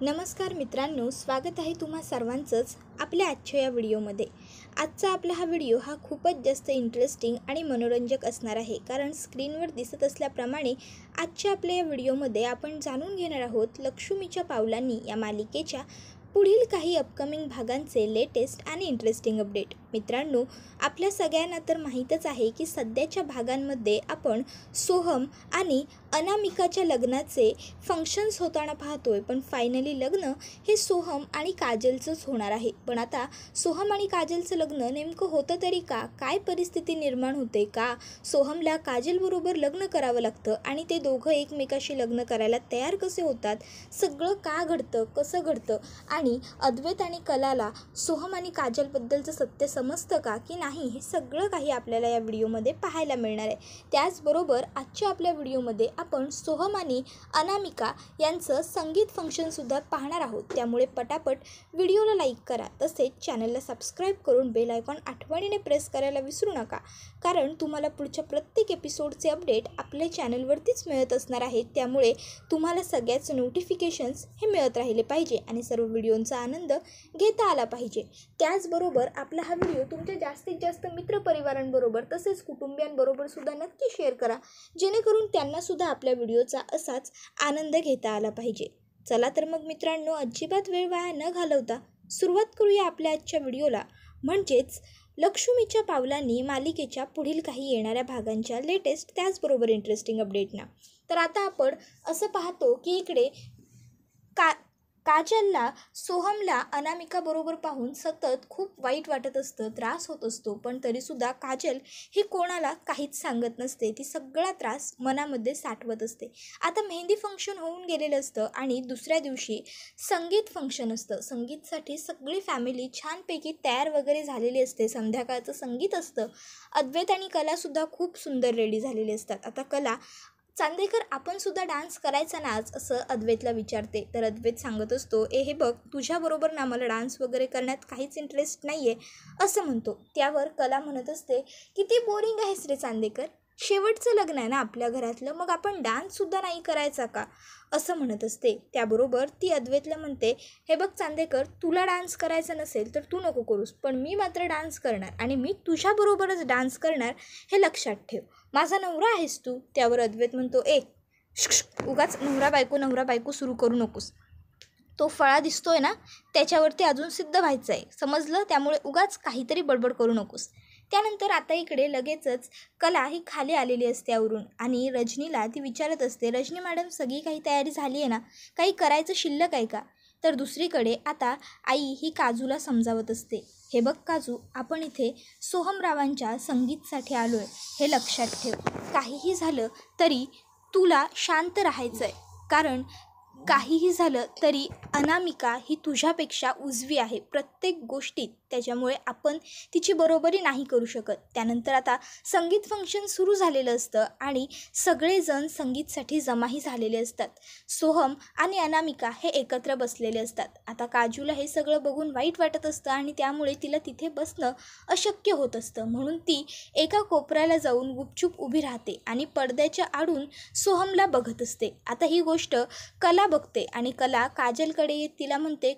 नमस्कार मित्रांनो, स्वागत आहे तुम्हा सर्वांचंच आपल्या आजच्या या व्हिडिओमध्ये। आजचा आपला हा व्हिडिओ खूपच जास्त इंटरेस्टिंग आणि मनोरंजक असणार आहे, कारण स्क्रीनवर दिसत असल्याप्रमाणे आजच्या आपल्या या व्हिडिओमध्ये आपण जाणून घेणार आहोत लक्ष्मीच्या पावलांनी या मालिकेच्या पुढील काही अपकमिंग भागांचे लेटेस्ट आणि इंटरेस्टिंग अपडेट। मित्रांनो, आपल्या सगळ्यांना तर माहीतच आहे की सध्याच्या भागांमध्ये आपण सोहम आणि अनामिकाच्या लग्नाचे फंक्शन्स होताना पाहतोय, पण फायनली लग्न हे सोहम आणि काजलचंच होणार आहे। पण आता सोहम आणि काजलचं लग्न नेमकं होतं तरी का? काय परिस्थिती निर्माण होते का? सोहमला काजलबरोबर लग्न करावं लागतं आणि ते दोघं एकमेकाशी लग्न करायला तयार कसे होतात? सगळं का घडतं, कसं घडतं? आणि अद्वैत आणि कलाला सोहम आणि काजलबद्दलचं सत्य समजतं का की नाही, हे सगळं काही आपल्याला या व्हिडिओमध्ये पाहायला मिळणार आहे। त्याचबरोबर आजच्या आपल्या व्हिडिओमध्ये आपण सोहम आणि अनामिका यांचं संगीत फंक्शनसुद्धा पाहणार आहोत। त्यामुळे पटापट व्हिडिओला लाईक करा, तसेच चॅनलला सबस्क्राईब करून बेल आयकॉन आठवणीने प्रेस करायला विसरू नका, कारण तुम्हाला पुढच्या प्रत्येक एपिसोडचे अपडेट आपल्या चॅनलवरतीच मिळत असणार आहेत। त्यामुळे तुम्हाला सगळ्याच नोटिफिकेशन्स हे मिळत राहिले पाहिजे आणि सर्व व्हिडिओंचा आनंद घेता आला पाहिजे। त्याचबरोबर आपला हा व्हिडिओ तुमच्या जास्तीत जास्त मित्रपरिवारांबरोबर तसेच कुटुंबियांबरोबर सुद्धा नक्की शेअर करा, जेणेकरून त्यांनासुद्धा आपल्या व्हिडिओचा असाच आनंद घेता आला पाहिजे। चला तर मग मित्रांनो, अजिबात वेळ वाया न घालवता सुरुवात करूया आपल्या आजच्या व्हिडिओला, म्हणजेच लक्ष्मीच्या पावलांनी मालिकेच्या पुढील काही येणाऱ्या भागांच्या लेटेस्ट त्याचबरोबर इंटरेस्टिंग अपडेटना। तर आता आपण असं पाहतो की इकडे काजलला सोहमला अनामिकाबरोबर पाहून सतत खूप वाईट वाटत असतं, त्रास होत असतो, पण तरीसुद्धा काजल ही कोणाला काहीच सांगत नसते। ती सगळा त्रास मनामध्ये साठवत असते। आता मेहंदी फंक्शन होऊन गेलेलं असतं आणि दुसऱ्या दिवशी संगीत फंक्शन असतं। संगीतसाठी सगळी फॅमिली छानपैकी तयार वगैरे झालेली असते। संध्याकाळचं संगीत असतं। अद्वैत आणि कलासुद्धा खूप सुंदर रेडी झालेली असतात। आता कला, चांदेकर आपण सुद्धा डान्स करायचा ना आज, असं अद्वैतला विचारते। तर अद्वैत सांगत असतो, हे बघ, तुझ्याबरोबर ना मला डान्स वगैरे करण्यात काहीच इंटरेस्ट नाही आहे, असं म्हणतो। त्यावर कला म्हणत असते, किती बोरिंग आहेस रे चांदेकर, शेवटचं लग्न आहे ना आपल्या घरातलं, मग आपण डान्ससुद्धा नाही करायचा का, असं म्हणत असते। त्याबरोबर ती अद्वैतला म्हणते, हे बघ चांदेकर, तुला डान्स करायचा नसेल तर तू नको करूस, पण मी मात्र डान्स करणार आणि मी तुझ्याबरोबरच डान्स करणार, हे लक्षात ठेव, माझा नवरा आहेस तू। त्यावर अद्वैत म्हणतो, उगाच नवरा बायको सुरू करू नकोस, तो फळा दिसतोय ना त्याच्यावरती अजून सिद्ध व्हायचं आहे, समजलं? त्यामुळे उगाच काहीतरी बडबड करू नकोस। त्यानंतर आता इकडे लगेचच कला ही खाली आलेली असते आवरून आणि रजनीला ती विचारत असते, रजनी मॅडम, सगळी काही तयारी झाली आहे ना, काही करायचं शिल्लक आहे का? तर दुसरीकडे आता आई ही काजूला समजावत असते, हे बघ काजू, आपण इथे सोहमरावांच्या संगीतसाठी आलो आहे, हे लक्षात ठेव, काहीही झालं तरी तुला शांत राहायचं आहे, कारण काहीही झालं तरी अनामिका ही तुझ्यापेक्षा उजवी आहे प्रत्येक गोष्टीत, त्याच्यामुळे आपण तिची बरोबरी नाही करू शकत। त्यानंतर आता संगीत फंक्शन सुरू झालेलं असतं आणि सगळेजण संगीतसाठी जमाही झालेले असतात। सोहम आणि अनामिका हे एकत्र बसलेले असतात। आता काजूला हे सगळं बघून वाईट वाटत असतं आणि त्यामुळे तिला तिथे बसणं अशक्य होत असतं, म्हणून ती एका कोपऱ्याला जाऊन गुपचूप उभी राहते आणि पडद्याच्या आडून सोहमला बघत असते। आता ही गोष्ट कला बघते आणि कला काजलकडे येत तिला म्हणते,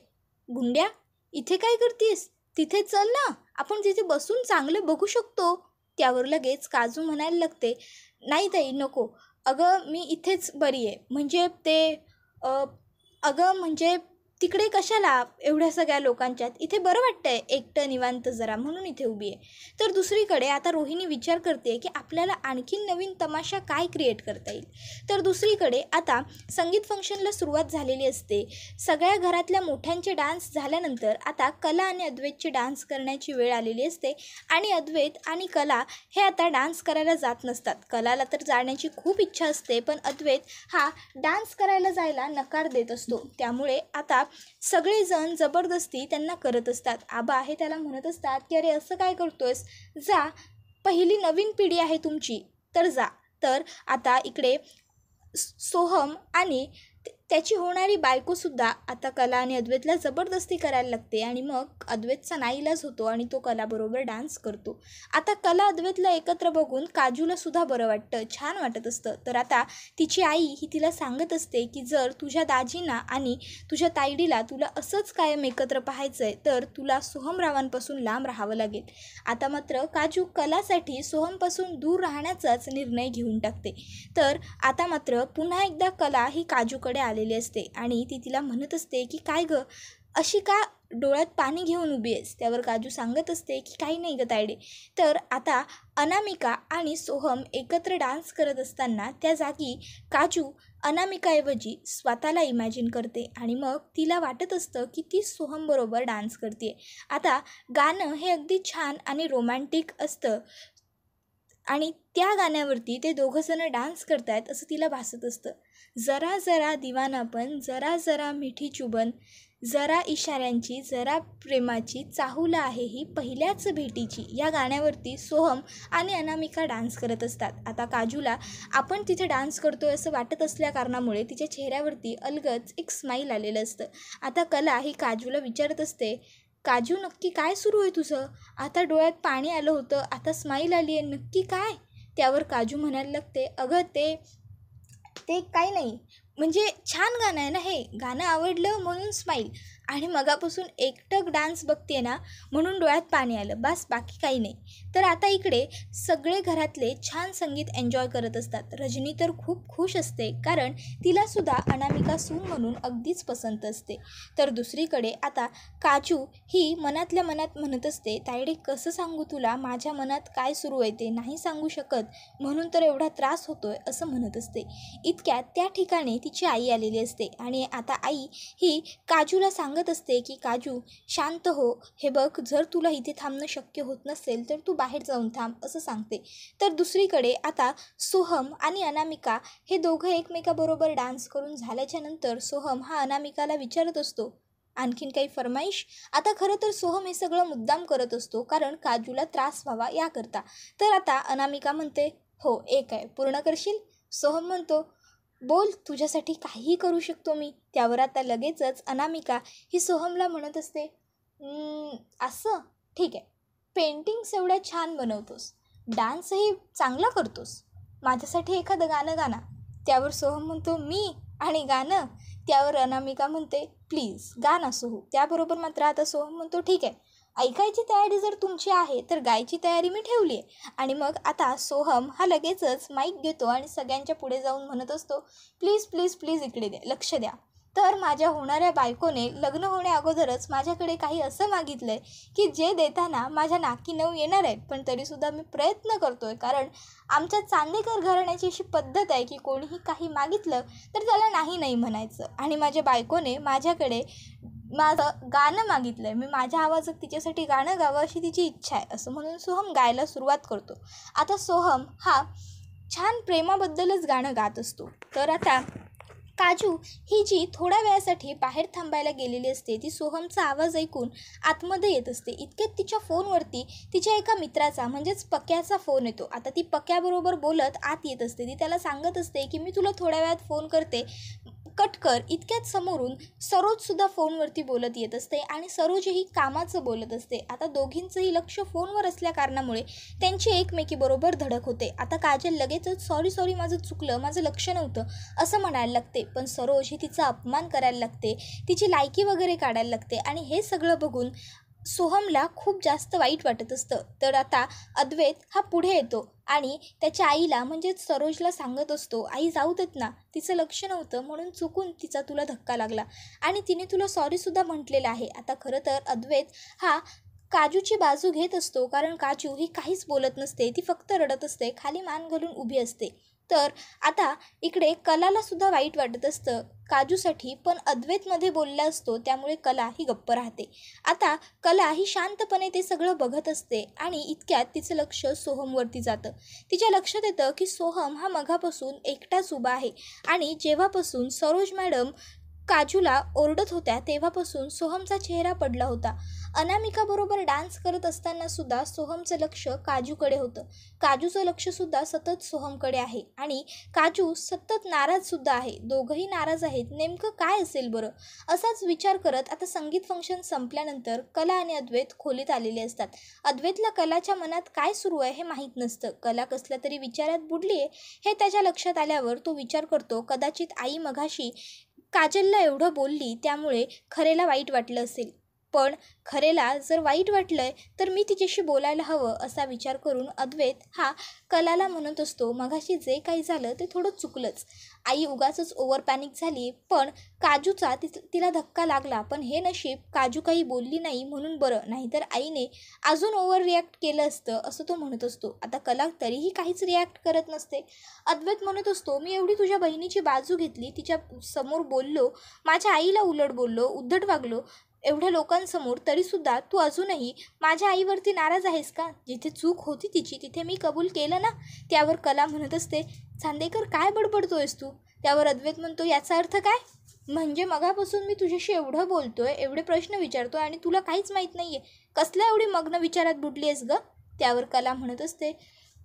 गुंड्या, इथे काय करतेस? तिथे चल ना, आपण तिथे बसून चांगलं बघू शकतो। त्यावर लगेच काजू म्हणायला लागते, नाही ताई, नको, अगं मी इथेच बरी आहे, म्हणजे म्हणजे तिकडे कशाला एवढ्या सगळ्या लोकांच्यात, इथे बरं वाटतंय एकटं निवांत जरा, म्हणून इथे उभी आहे। तर दुसरीकडे आता रोहिणी विचार करते की आपल्याला आणखीन नवीन तमाशा काय क्रिएट करता येईल। तर दुसरीकडे आता संगीत फंक्शनला सुरुवात झालेली असते। सगळ्या घरातल्या मोठ्यांचे डान्स झाल्यानंतर आता कला आणि अद्वैतची डान्स करण्याची वेळ आलेली असते आणि अद्वैत आणि कला हे आता डान्स करायला जात नसतात। कलाला तर जाण्याची खूप इच्छा असते, पण अद्वैत हा डान्स करायला जायला नकार देत असतो। त्यामुळे आता सगळेजण जबरदस्ती त्यांना करत असतात। आबा हे त्याला म्हणत असतात की अरे असं काय करतोयस, जा, पहिली नवीन पिढी आहे तुमची, तर जा। तर आता इकडे सोहम आणि त्याची होणारी बायकोसुद्धा आता कला आणि अद्वैतला जबरदस्ती करायला लागते आणि मग अद्वैतचा नाईलाज होतो आणि तो कलाबरोबर डान्स करतो. आता कला अद्वैतला एकत्र बघून काजूलासुद्धा बरं वाटतं, छान वाटत असतं. तर आता तिची आई ही तिला सांगत असते की जर तुझ्या दाजींना आणि तुझ्या ताईडीला तुला असंच कायम एकत्र पाहायचं आहे तर तुला सोहमरावांपासून लांब राहावं लागेल. आता मात्र काजू कलासाठी सोहमपासून दूर राहण्याचाच निर्णय घेऊन टाकते. तर आता मात्र पुन्हा एकदा कला ही काजूकडे आलेली असते आणि ती तिला म्हणत असते की काय गं, अशी का डोळ्यात पाणी घेऊन उभी आहेस? त्यावर काजू सांगत असते की काही नाही गं तायडे. तर आता अनामिका आणि सोहम एकत्र डान्स करत असताना त्या जागी काजू अनामिकाऐवजी स्वतःला इमॅजिन करते आणि मग तिला वाटत असतं की ती सोहमबरोबर डान्स करते. आता गाणं हे अगदी छान आणि रोमॅन्टिक असतं आणि त्या गाण्यावरती ते दोघंजणं डान्स करतायत असं तिला भासत असतं. जरा जरा दिवानापन, जरा जरा मिठी चुबन, जरा इशाऱ्यांची, जरा प्रेमाची, चाहूल आहे ही पहिल्याच भेटीची, या गाण्यावरती सोहम आणि अनामिका डान्स करत असतात. आता काजूला आपण तिथे डान्स करतोय असं वाटत असल्या कारणामुळे तिच्या चेहऱ्यावरती अलगद एक स्माईल आलेलं असतं. आता कला ही काजूला विचारत असते, काजू नक्की काय सुरू आहे तुझं? आता डोळ्यात पाणी आलं होतं, आता स्माईल आली आहे, नक्की काय? त्यावर काजू म्हणायला लागते, अगं ते काही नाही, म्हणजे छान गाणं आहे ना, हे गाणं आवडलं म्हणून स्माईल, आणि मगापासून एकटक डान्स बघते ना म्हणून डोळ्यात पाणी आलं, बस बाकी काही नाही. तर आता इकडे सगळे घरातले छान संगीत एन्जॉय करत असतात. रजनी तर खूप खुश असते कारण तिलासुद्धा अनामिका सून म्हणून अगदीच पसंत असते. तर दुसरीकडे आता काजू ही मनातल्या मनात म्हणत असते, तायडे कसं सांगू तुला माझ्या मनात काय सुरू आहे ते नाही सांगू शकत, म्हणून तर एवढा त्रास होतोय असं म्हणत असते. इतक्यात त्या ठिकाणी तिची आई आलेली असते आणि आता आई ही काजूला सांगत असते की काजू शांत हो, हे बघ जर तुला इथे थांबणं शक्य होत नसेल तर तू बाहेर जाऊन थांब असं सांगते. तर दुसरीकडे आता सोहम आणि अनामिका हे दोघं एकमेकाबरोबर डान्स करून झाल्याच्या नंतर सोहम हा अनामिकाला विचारत असतो, आणखीन काही फरमाईश? आता खरं तर सोहम हे सगळं मुद्दाम करत असतो कारण काजूला त्रास व्हावा याकरता. तर आता अनामिका म्हणते, हो एक आहे, पूर्ण करशील? सोहम म्हणतो, बोल, तुझ्यासाठी काहीही करू शकतो मी. त्यावर आता लगेचच अनामिका ही सोहमला म्हणत असते, असं ठीक आहे, पेंटिंग्स एवढ्या छान बनवतोस, डान्सही चांगला करतोस, माझ्यासाठी एखादं गाणं गाणं. त्यावर सोहम म्हणतो, मी आणि गाणं? त्यावर अनामिका म्हणते, प्लीज गाणं सोहू. त्याबरोबर मात्र आता सोहम म्हणतो, ठीक आहे, ऐकायची तयारी जर तुमची आहे तर गायची तयारी मी ठेवली आहे. आणि मग आता सोहम हा लगेचच माईक घेतो आणि सगळ्यांच्या पुढे जाऊन म्हणत असतो, प्लीज प्लीज प्लीज इकडे द्या, लक्ष द्या. तर माझ्या होणाऱ्या बायकोने लग्न होण्या अगोदरच माझ्याकडे काही असं मागितलं आहे की जे देताना माझ्या नाकी नऊ येणार आहेत, पण तरीसुद्धा मी प्रयत्न करतो आहे, कारण आमच्या चांदेकर घराण्याची अशी पद्धत आहे की कोणीही काही मागितलं तर त्याला नाही नाही म्हणायचं. आणि माझ्या बायकोने माझ्याकडे माझं गाणं मागितलं आहे, मी माझ्या आवाजात तिच्यासाठी गाणं गावं अशी तिची इच्छा आहे, असं म्हणून सोहम गायला सुरुवात करतो. आता सोहम हा छान प्रेमाबद्दलच गाणं गात असतो. तर आता काजू ही जी थोड्या वेळासाठी बाहेर थांबायला गेलेली असते ती सोहमचा आवाज ऐकून आतमध्ये येत असते. इतक्यात तिच्या फोनवरती तिच्या एका मित्राचा म्हणजेच पक्याचा फोन येतो. आता ती पक्याबरोबर बोलत आत येत असते. ती त्याला सांगत असते की मी तुला थोड्या वेळात फोन करते, कट कर. इतक्यात समोरून सरोजसुद्धा फोनवरती बोलत येत असते आणि सरोजही कामाचं बोलत असते. आता दोघींचंही लक्ष फोनवर असल्या कारणामुळे त्यांची एकमेकीबरोबर धडक होते. आता काजल लगेचच सॉरी सॉरी, माझं चुकलं, माझं लक्ष नव्हतं असं म्हणायला लागते, पण सरोज ही तिचा अपमान करायला लागते, तिची लायकी वगैरे काढायला लागते आणि हे सगळं बघून सोहमला खूप जास्त वाईट वाटत असतं. तर आता अद्वैत हा पुढे येतो आणि त्याच्या आईला म्हणजेच सरोजला सांगत असतो, आई जाऊ देत ना, तिचं लक्ष नव्हतं म्हणून चुकून तिचा तुला धक्का लागला आणि तिने तुला सॉरीसुद्धा म्हटलेलं आहे. आता खरं तर अद्वैत हा काजूची बाजू घेत असतो कारण काजू ही काहीच बोलत नसते, ती फक्त रडत असते, खाली मान घालून उभी असते. तर आता इकडे कलालासुद्धा वाईट वाटत असतं काजूसाठी, पण अद्वैतमध्ये बोलला असतो त्यामुळे कला ही गप्प राहते. आता कला ही शांतपणे ते सगळं बघत असते आणि इतक्यात तिचं लक्ष सोहमवरती जातं. तिच्या लक्षात येतं की सोहम हा मगापासून एकटाच उभा आहे आणि जेव्हापासून सरोज मॅडम काजूला ओरडत होत्या तेव्हापासून सोहमचा चेहरा पडला होता. अनामिकाबरोबर डान्स करत असताना सुद्धा सोहमचं लक्ष काजूकडे होतं. काजूचं लक्षसुद्धा सतत सोहमकडे आहे आणि काजू सतत नाराजसुद्धा आहे. दोघंही नाराज आहेत. नेमकं काय असेल बरं? असाच विचार करत आता संगीत फंक्शन संपल्यानंतर कला आणि अद्वैत खोलीत आलेले असतात. अद्वैतला कलाच्या मनात काय सुरू आहे हे माहीत नसतं. कला कसल्या तरी विचारात बुडली आहे हे त्याच्या लक्षात आल्यावर तो विचार करतो, कदाचित आई मघाशी काजलला एवढं बोलली त्यामुळे खरेला वाईट वाटलं असेल. पण खरेला जर वाईट वाटलंय तर मी तिच्याशी बोलायला हवं असा विचार करून अद्वैत हा कलाला म्हणत असतो, मघाशी जे काही झालं ते थोडं चुकलंच. आई उगाचच ओव्हर पॅनिक झाली, पण काजूचा तिला धक्का लागला. पण हे नशीब काजू काही बोलली नाही म्हणून बरं, नाहीतर आईने अजून ओव्हर रिॲक्ट केलं असतं असं तो म्हणत असतो. आता कला तरीही काहीच रिॲक्ट करत नसते. अद्वैत म्हणत असतो, मी एवढी तुझ्या बहिणीची बाजू घेतली, तिच्या समोर बोललो, माझ्या आईला उलट बोललो, उद्धट वागलो एवढ्या लोकांसमोर, तरीसुद्धा तू अजूनही माझ्या आईवरती नाराज आहेस का? जिथे चूक होती तिची तिथे मी कबूल केलं ना. त्यावर कला म्हणत असते, चांदेकर काय बडबडतोयस तू? त्यावर अद्वैत म्हणतो, याचा अर्थ काय? म्हणजे मगापासून मी तुझ्याशी एवढं बोलतोय, एवढे प्रश्न विचारतोय आणि तुला काहीच माहीत नाही आहे. कसल्या एवढी मग्न विचारात बुडली आहेस गं? त्यावर कला म्हणत असते,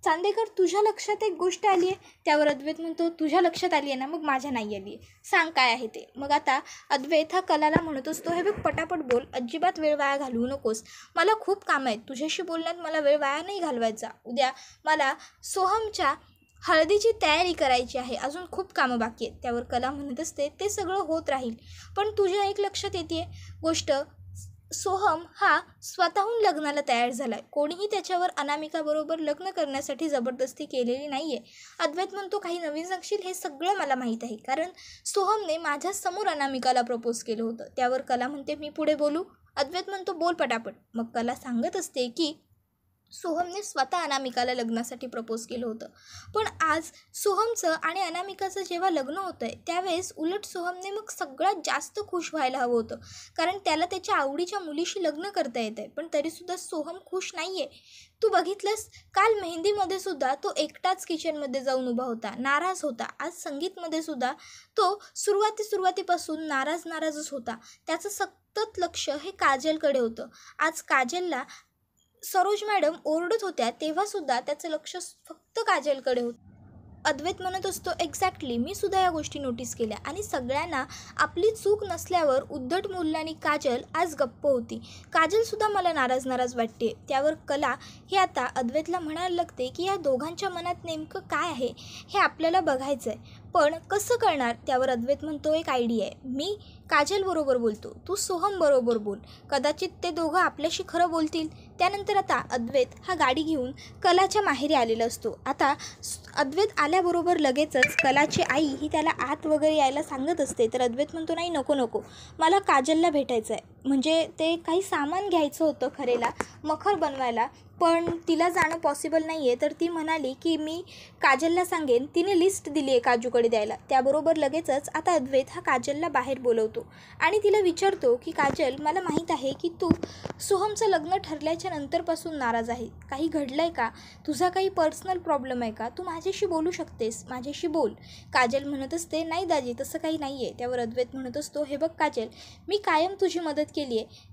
चांदेकर तुझ्या लक्षात एक गोष्ट आली आहे. त्यावर अद्वैत म्हणतो, तुझ्या लक्षात आली आहे ना, मग माझ्या नाही आली आहे, सांग काय आहे ते. मग आता अद्वैत हा कलाला म्हणत असतो, हे बघ पटापट बोल, अजिबात वेळ वाया घालवू नकोस. मला खूप काम आहेत, तुझ्याशी बोलण्यात मला वेळ वाया नाही घालवायचा. उद्या मला सोहमच्या हळदीची तयारी करायची आहे, अजून खूप कामं बाकी आहेत. त्यावर कला म्हणत असते, ते सगळं होत राहील, पण तुझ्या एक लक्षात येते गोष्ट, सोहम हा स्वतःहून लग्नाला तयार झाला आहे. कोणीही त्याच्यावर अनामिकाबरोबर लग्न करण्यासाठी जबरदस्ती केलेली नाही आहे. अद्वैत म्हणतो, काही नवीन सांगशील? हे सगळं मला माहीत आहे, कारण सोहमने माझ्यासमोर अनामिकाला प्रपोज केलं होतं. त्यावर कला म्हणते, मी पुढे बोलू? अद्वैत म्हणतो, बोल पटापट. मग कला सांगत असते की सोहमने स्वतः अनामिकाला लग्नासाठी प्रपोज केलं होतं. पण आज सोहमचं आणि अनामिकाचं जेव्हा लग्न होतं आहे त्यावेळेस उलट सोहमने मग सगळ्यात जास्त खुश व्हायला हवं होतं, कारण त्याला त्याच्या आवडीच्या मुलीशी लग्न करता येत आहे. पण तरीसुद्धा सोहम खुश नाही आहे. तू बघितलंस, काल मेहंदीमध्ये सुद्धा तो एकटाच किचनमध्ये जाऊन उभा होता, नाराज होता. आज संगीतमध्ये सुद्धा तो सुरुवातीपासून नाराजच होता. त्याचं सतत लक्ष हे काजलकडे होतं. आज काजलला सरोज मॅडम ओरडत होत्या तेव्हासुद्धा त्याचं लक्ष फक्त काजलकडे होतं. अद्वैत म्हणत असतो, एक्झॅक्टली, मी सुद्धा या गोष्टी नोटीस केल्या आणि सगळ्यांना आपली चूक नसल्यावर उद्धट मुलांनी काजल आज गप्प होती. काजलसुद्धा मला नाराज वाटते. त्यावर कला हे आता अद्वैतला म्हणायला लागते की या दोघांच्या मनात नेमकं काय आहे हे आपल्याला बघायचं आहे, पण कसं करणार? त्यावर अद्वैत म्हणतो, एक आयडिया आहे, मी काजलबरोबर बोलतो, तू सोहमबरोबर बोल, कदाचित ते दोघं आपल्याशी खरं बोलतील. त्यानंतर आता अद्वैत हा गाडी घेऊन कलाच्या माहेरी आलेला असतो. आता अद्वैत आल्याबरोबर लगेचच कलाची आई ही त्याला आत वगैरे यायला सांगत असते, तर अद्वैत म्हणतो, नाही नको, मला काजलला भेटायचं आहे. म्हणजे ते काही सामान घ्यायचं होतं खरेला, मखर बनवायला, पण तिला जाणं पॉसिबल नाही आहे. तर ती म्हणाली की मी काजलला सांगेन, तिने लिस्ट दिली आहे काजूकडे द्यायला. त्याबरोबर लगेचच आता अद्वैत हा काजलला बाहेर बोलवतो आणि तिला विचारतो की काजल, मला माहीत आहे की तू सोहमचं लग्न ठरल्याच्या नंतरपासून नाराज आहे. काही घडलं आहे का? तुझा काही पर्सनल प्रॉब्लेम आहे का? तू माझ्याशी बोलू शकतेस, माझ्याशी बोल. काजल म्हणत असते, नाही दाजी, तसं काही नाही आहे. त्यावर अद्वैत म्हणत असतो, हे बघ काजल, मी कायम तुझी मदत केली आहे,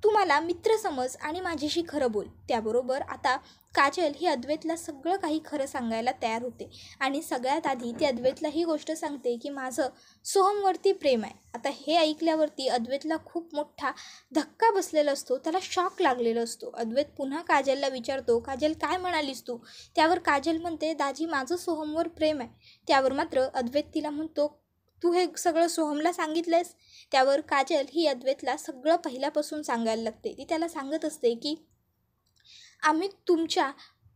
तू मला मित्र समज आणि माझ्याशी खरं बोल. त्याबरोबर आता काजल ही अद्वैतला सगळं काही खरं सांगायला तयार होते आणि सगळ्यात आधी ती अद्वैतला ही गोष्ट सांगते की माझं सोहमवरती प्रेम आहे. आता हे ऐकल्यावरती अद्वैतला खूप मोठा धक्का बसलेला असतो, त्याला शॉक लागलेला असतो. अद्वैत पुन्हा काजलला विचारतो, काजल काय म्हणालीस तू? त्यावर काजल म्हणते, दाजी, माझं सोहमवर प्रेम आहे. त्यावर मात्र अद्वैत तिला म्हणतो, तू हे सगळं सोहमला सांगितलंयस? त्यावर काजल ही अद्वैतला सगळं पहिल्यापासून सांगायला लागते. ती त्याला सांगत असते की आम्ही तुमच्या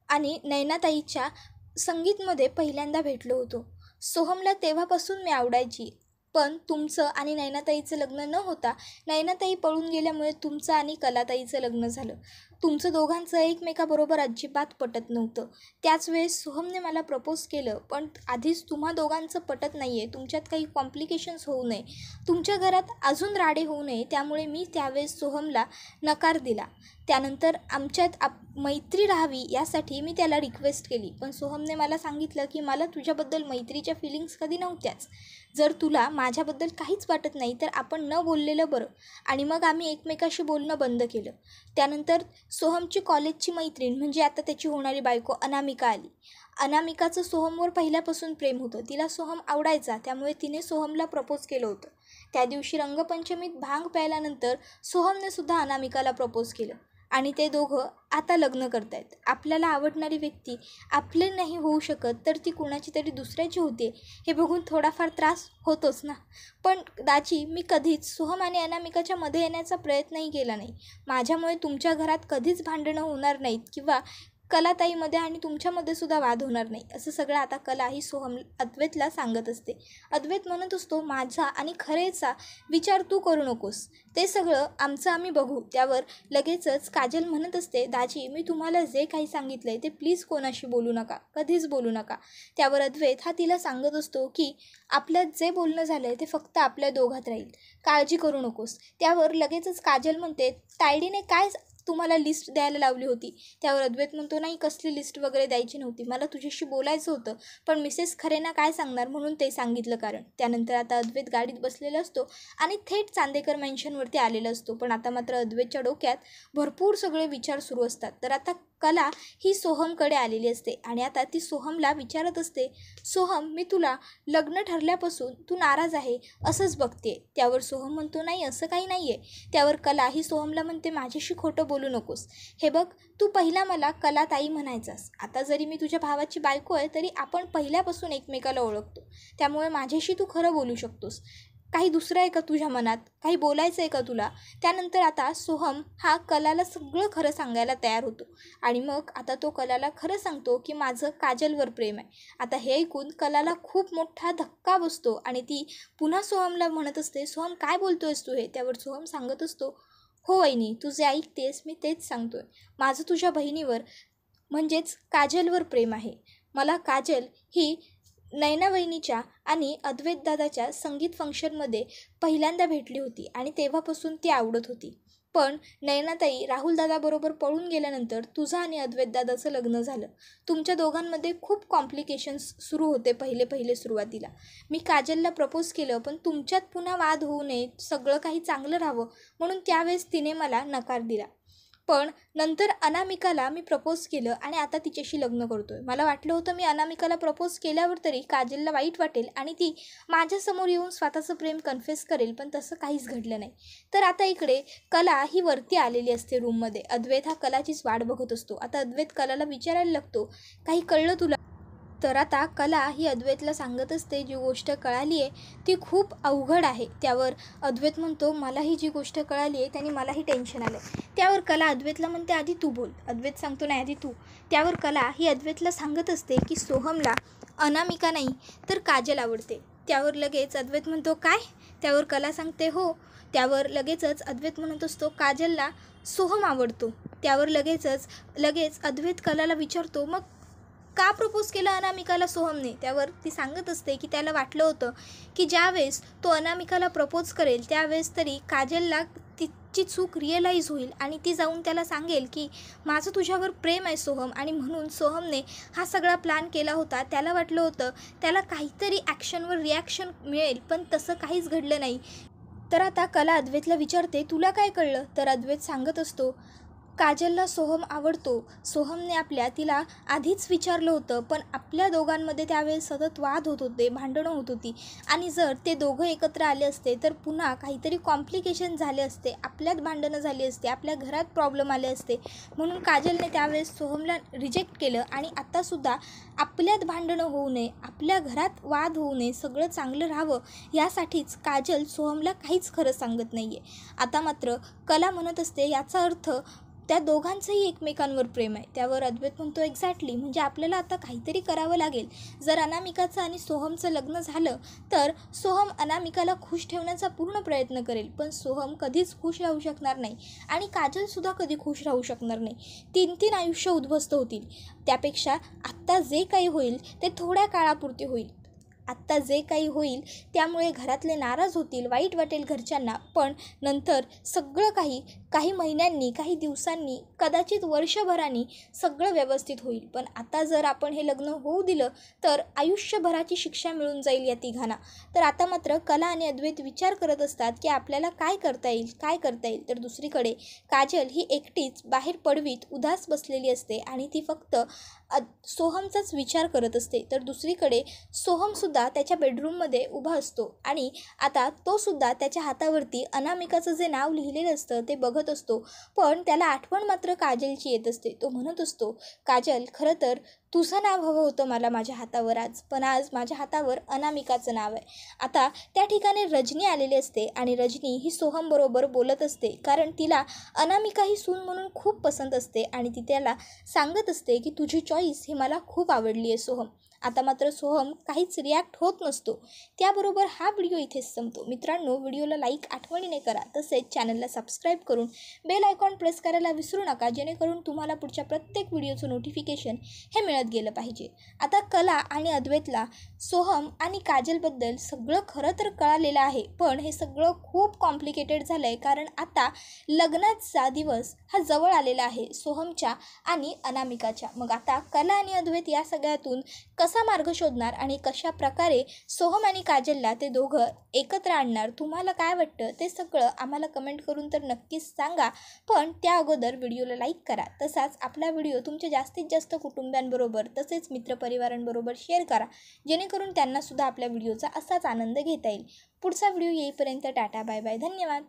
आणि नयनाताईच्या संगीतमध्ये पहिल्यांदा भेटलो होतो. सोहमला तेव्हापासून मी आवडायची, पण तुमचं आणि नयनाताईचं लग्न न होता नयनाताई पळून गेल्यामुळे तुमचं आणि कलाताईचं लग्न झालं. तुमचं दोघांचं एकमेकाबरोबर अजिबात पटत नव्हतं. त्याच वेळेस सोहमने मला प्रपोज केलं, पण आधीच तुम्हा दोघांचं पटत नाही आहे, तुमच्यात काही कॉम्प्लिकेशन्स होऊ नये, तुमच्या घरात अजून राडे होऊ नये, त्यामुळे मी त्यावेळेस सोहमला नकार दिला. त्यानंतर आमच्यात मैत्री राहावी यासाठी मी त्याला रिक्वेस्ट केली, पण सोहमने मला सांगितलं की मला तुझ्याबद्दल मैत्रीच्या फिलिंग्स कधी नव्हत्याच. जर तुला माझ्याबद्दल काहीच वाटत नाही तर आपण न बोललेलं बरं. आणि मग आम्ही एकमेकाशी बोलणं बंद केलं. त्यानंतर सोहमची कॉलेजची मैत्रीण म्हणजे आता त्याची होणारी बायको अनामिका आली. अनामिकाचं सोहमवर पहिल्यापासून प्रेम होतं. तिला सोहम आवडायचा, त्यामुळे तिने सोहमला प्रपोज केलं होतं. त्या दिवशी रंगपंचमीत भांग प्यायल्यानंतर सोहमने सुद्धा अनामिकाला प्रपोज केलं आणि ते दोघं आता लग्न करतायत. आपल्याला आवडणारी व्यक्ती आपले नाही होऊ शकत तर ती कुणाची तरी दुसऱ्याची होते हे बघून थोडाफार त्रास होतोच ना. पण दाजी, मी कधीच सोहम आणि अनामिकाच्या मध्ये येण्याचा प्रयत्नही केला नाही. माझ्यामुळे तुमच्या घरात कधीच भांडणं होणार नाहीत किंवा कलाताईमध्ये आणि तुमच्यामध्ये सुद्धा वाद होणार नाही, असं सगळं आता कला ही अद्वैतला सांगत असते. अद्वैत म्हणत असतो, माझा आणि खरेचा विचार तू करू नकोस, ते सगळं आमचं आम्ही बघू. त्यावर लगेचच काजल म्हणत असते, दाजी, मी तुम्हाला जे काही सांगितलं आहे ते प्लीज कोणाशी बोलू नका, कधीच बोलू नका. त्यावर अद्वैत हा तिला सांगत असतो की आपल्यात जे बोलणं झालं आहे ते फक्त आपल्या दोघात राहील, काळजी करू नकोस. त्यावर लगेचच काजल म्हणते, तायडीने काय तुम्हाला लिस्ट द्यायला लावली होती? त्यावर अद्वैत म्हणतो, नाही, कसली लिस्ट वगैरे द्यायची नव्हती, मला तुझ्याशी बोलायचं होतं, पण मिसेस खरेना काय सांगणार म्हणून ते सांगितलं कारण. त्यानंतर आता अद्वैत गाडीत बसलेला असतो आणि थेट चांदेकर मेन्शनवरती आलेला असतो. पण आता मात्र अद्वैतच्या डोक्यात भरपूर सगळे विचार सुरू असतात. तर आता कला ही सोहमकडे आलेली असते आणि आता ती सोहमला विचारत असते, सोहम, मी तुला लग्न ठरल्यापासून तू नाराज आहे असंच बघते. त्यावर सोहम म्हणतो, नाही, असं काही नाही आहे. त्यावर कला ही सोहमला म्हणते, माझ्याशी खोटं बोलू नकोस. हे बघ, तू पहिला मला कलाताई म्हणायचास, आता जरी मी तुझ्या भावाची बायको आहे तरी आपण पहिल्यापासून एकमेकाला ओळखतो, त्यामुळे माझ्याशी तू खरं बोलू शकतोस. काही दुसरं आहे का तुझ्या मनात? काही बोलायचं आहे का तुला? त्यानंतर आता सोहम हा कलाला सगळं खरं सांगायला तयार होतो आणि मग आता तो कलाला खरं सांगतो की माझं काजलवर प्रेम आहे. आता हे ऐकून कलाला खूप मोठा धक्का बसतो आणि ती पुन्हा सोहमला म्हणत असते, सोहम, काय बोलतोयस तू हे? त्यावर सोहम सांगत असतो, हो वहिनी, तू जे ऐकतेस मी तेच सांगतोय. माझं तुझ्या बहिणीवर म्हणजेच काजलवर प्रेम आहे. मला काजल ही नयना वहिनीच्या आणि अद्वैतदादाच्या संगीत फंक्शनमध्ये पहिल्यांदा भेटली होती आणि तेव्हापासून ती आवडत होती. पण नयनाताई राहुलदादाबरोबर पळून गेल्यानंतर तुझं आणि अद्वैतदादाचं लग्न झालं. तुमच्या दोघांमध्ये खूप कॉम्प्लिकेशन्स सुरू होते पहिले सुरुवातीला. मी काजलला प्रपोज केलं, पण तुमच्यात पुन्हा वाद होऊ नये, सगळं काही चांगलं राहावं म्हणून त्यावेळेस तिने मला नकार दिला. पण नंतर अनामिकाला मी प्रपोज केलं आणि आता तिच्याशी लग्न करतोय. मला वाटलं होतं मी अनामिकाला प्रपोज केल्यावर तरी काजलला वाईट वाटेल आणि ती माझ्यासमोर येऊन स्वतःचं प्रेम कन्फेस करेल, पण तसं काहीच घडलं नाही. तर आता इकडे कला ही वरती आलेली असते रूममध्ये. अद्वैत हा कलाचीच वाट बघत असतो. आता अद्वैत कलाला विचारायला लागतो, काही कळलं तुला? तर आता कला ही अद्वैतला सांगत असते, जी गोष्ट कळाली आहे ती खूप अवघड आहे. त्यावर अद्वैत म्हणतो, मलाही जी गोष्ट कळाली आहे त्याने मलाही टेन्शन आलं आहे. त्यावर कला अद्वैतला म्हणते, आधी तू बोल. अद्वैत सांगतो, नाही, आधी तू. त्यावर कला ही अद्वैतला सांगत असते की सोहमला अनामिका नाही तर काजल आवडते. त्यावर लगेच अद्वैत म्हणतो, काय? त्यावर कला सांगते, हो. त्यावर लगेचच अद्वैत म्हणत असतो, काजलला सोहम आवडतो. त्यावर लगेच अद्वैत कलाला विचारतो, मग का प्रपोज केलं अनामिकाला सोहमने? त्यावर ती सांगत असते की त्याला वाटलं होतं की ज्यावेळेस तो अनामिकाला प्रपोज करेल त्यावेळेस तरी काजलला तिची चूक रिअलाईज होईल आणि ती जाऊन त्याला सांगेल की माझं तुझ्यावर प्रेम आहे सोहम, आणि म्हणून सोहमने हा सगळा प्लॅन केला होता. त्याला वाटलं होतं त्याला काहीतरी ॲक्शनवर रिॲक्शन मिळेल, पण तसं काहीच घडलं नाही. तर आता कला अद्वैतला विचारते, तुला काय कळलं? तर अद्वैत सांगत असतो, काजलला सोहम आवडतो. सोहमने तिला आधीच विचारलं होतं, पण आपल्या दोघांमध्ये त्यावेळेस सतत वाद होत होते, भांडणं होत होती आणि जर ते दोघं एकत्र आले असते तर पुन्हा काहीतरी कॉम्प्लिकेशन झाले असते, आपल्यात भांडणं झाली असते, आपल्या घरात प्रॉब्लेम आले असते. म्हणून काजलने त्यावेळेस सोहमला रिजेक्ट केलं आणि आत्तासुद्धा आपल्यात भांडणं होऊ नये, आपल्या घरात वाद होऊ नये, सगळं चांगलं राहावं यासाठीच काजल सोहमला काहीच खरं सांगत नाही आहे. आता मात्र कला म्हणत असते, याचा अर्थ त्या दोघांचंही एकमेकांवर प्रेम आहे. त्यावर अद्वैत म्हणतो, एक्झॅक्टली, म्हणजे आपल्याला आता काहीतरी करावं लागेल. जर अनामिकाचं आणि सोहमचं लग्न झालं तर सोहम अनामिकाला खुश ठेवण्याचा पूर्ण प्रयत्न करेल, पण सोहम कधीच खुश राहू शकणार नाही आणि काजलसुद्धा कधी खुश राहू शकणार नाही. 3 आयुष्य उद्ध्वस्त होतील. त्यापेक्षा आत्ता जे काही होईल ते थोड्या काळापुरते होईल. आत्ता जे काही होईल त्यामुळे घरातले नाराज होतील, वाईट वाटेल घरच्यांना, पण नंतर सगळं काही महिन्यांनी, काही दिवसांनी, कदाचित वर्षभरांनी सगळं व्यवस्थित होईल. पण आता जर आपण हे लग्न होऊ दिलं तर आयुष्यभराची शिक्षा मिळून जाईल या तिघांना. तर आता मात्र कला आणि अद्वैत विचार करत असतात की आपल्याला काय करता येईल. तर दुसरीकडे काजल ही एकटीच बाहेर पडवीत उदास बसलेली असते आणि ती फक्त सोहमचाच विचार करत असते. तर दुसरीकडे सोहमसुद्धा त्याच्या बेडरूममध्ये उभा असतो आणि आता तोसुद्धा त्याच्या हातावरती अनामिकाचं जे नाव लिहिलेलं असतं ते बघत असतो. पण त्याला आठवण मात्र काजलची येत असते. तो म्हणत असतो, काजल, खरं तर तुझं नाव हवं होतं मला माझ्या हातावर आज, पण आज माझ्या हातावर अनामिकाचं नाव आहे. आता त्या ठिकाणी रजनी आलेली असते आणि रजनी ही सोहमबरोबर बोलत असते, कारण तिला अनामिका ही सून म्हणून खूप पसंत असते आणि ती त्याला सांगत असते की तुझी चॉईस ही मला खूप आवडली आहे सोहम. आता मात्र सोहम काहीच रिॲक्ट होत नसतो. त्याबरोबर हा व्हिडिओ इथेच संपतो. मित्रांनो, व्हिडिओला लाईक आठवणीने करा, तसेच चॅनलला सबस्क्राईब करून बेल आयकॉन प्रेस करायला विसरू नका, जेणेकरून तुम्हाला पुढच्या प्रत्येक व्हिडिओचं नोटिफिकेशन हे मिळत गेलं पाहिजे. आता कला आणि अद्वैतला सोहम आणि काजलबद्दल सगळं खरं तर कळालेलं आहे, पण हे सगळं खूप कॉम्प्लिकेटेड झालं आहे, कारण आता लग्नाचा दिवस हा जवळ आलेला आहे सोहमच्या आणि अनामिकाच्या. मग आता कला आणि अद्वैत या सगळ्यातून कसा मार्ग शोधणार आणि कशा प्रकारे सोहम आणि काजलला ते दोघं एकत्र आणणार, तुम्हाला काय वाटतं ते सगळं आम्हाला कमेंट करून तर नक्कीच सांगा. पण त्या अगोदर व्हिडिओला लाईक करा, तसाच आपला व्हिडिओ तुमच्या जास्तीत जास्त कुटुंबियांबरोबर तसेच मित्रपरिवारांबरोबर शेअर करा, जेणेकरून त्यांनासुद्धा आपल्या व्हिडिओचा असाच आनंद घेता येईल. पुढचा व्हिडिओ येईपर्यंत टाटा, बाय बाय, धन्यवाद.